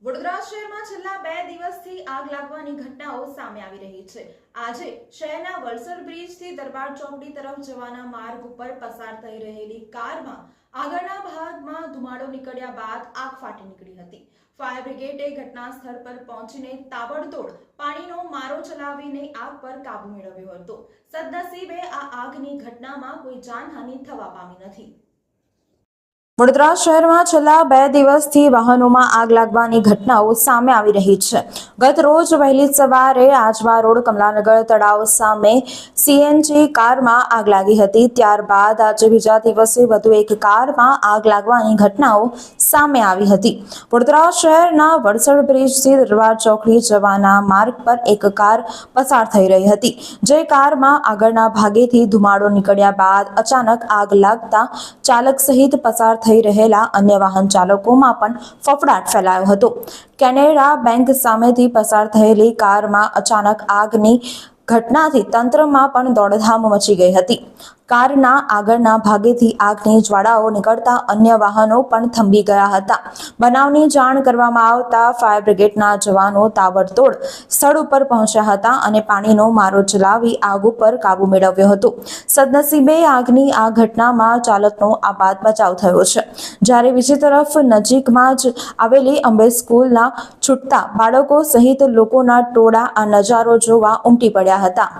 વડોદરા શહેરમાં છેલ્લા 2 દિવસથી આગ લાગવાની ઘટનાઓ સામે આવી રહી છે। આજે શહેરના વલસડ બ્રિજથી દરબાર ચોકડી તરફ જવાના માર્ગ ઉપર પસાર થઈ રહેલી કારમાં આગળના ભાગમાં ધુમાડો નીકળ્યા બાદ આગ ફાટી નીકળી હતી। ફાયર બ્રિગેડે ઘટના સ્થળ પર પહોંચીને તાબડતોડ પાણીનો મારો ચલાવીને આગ પર કાબુ મેળવ્યો હતો। સદનસીબે આ આગની ઘટનામાં કોઈ જાનહાનિ થવા પામી નથી। વડોદરા શહેરમાં છેલ્લા 2 દિવસથી વાહનોમાં આગ લાગવાની ઘટનાઓ સામે આવી રહી છે। ગત રોજ વહેલી સવારે આજવા રોડ કમલાનગર તળાવ સામે સીએનજી કારમાં આગ લાગી હતી। ત્યારબાદ આજે બીજા દિવસે વધુ એક કારમાં આગ લાગવાની ઘટનાઓ સામે આવી હતી। વડોદરા શહેરના વલસડ બ્રિજથી દરબાર ચોકડી જવાના માર્ગ પર એક કાર પસાર થઈ રહી હતી, જે કારમાં આગળના ભાગેથી ધુમાડો નીકળ્યા બાદ અચાનક આગ લાગતા ચાલક સહિત પસાર થઈ રહેલા અન્ય વાહન ચાલકોમાં પણ ફફડાટ ફેલાયો હતો। કેનેરા બેંક સામેથી પસાર થયેલી કારમાં અચાનક આગની ઘટનાથી તંત્રમાં પણ દોડધામ મચી ગઈ હતી। કારના આગળના ભાગેથી આગની જ્વાળાઓ નીકળતા અન્ય વાહનો પણ થંભી ગયા હતા। બનાવની જાણ કરવામાં આવતા ફાયર બ્રિગેડના જવાનો તાબડતોડ સ્થળ ઉપર પહોંચ્યા હતા અને પાણીનો મારો ચલાવી આગ ઉપર કાબુ મેળવ્યો હતો। સદનસીબે આગની આ ઘટનામાં ચાલકનો આબાદ બચાવ થયો છે, જ્યારે બીજી તરફ નજીકમાં જ આવેલી અંબે સ્કૂલના છૂટતા બાળકો સહિત લોકોના ટોળા આ નજારો જોવા ઉમટી પડ્યા હતા।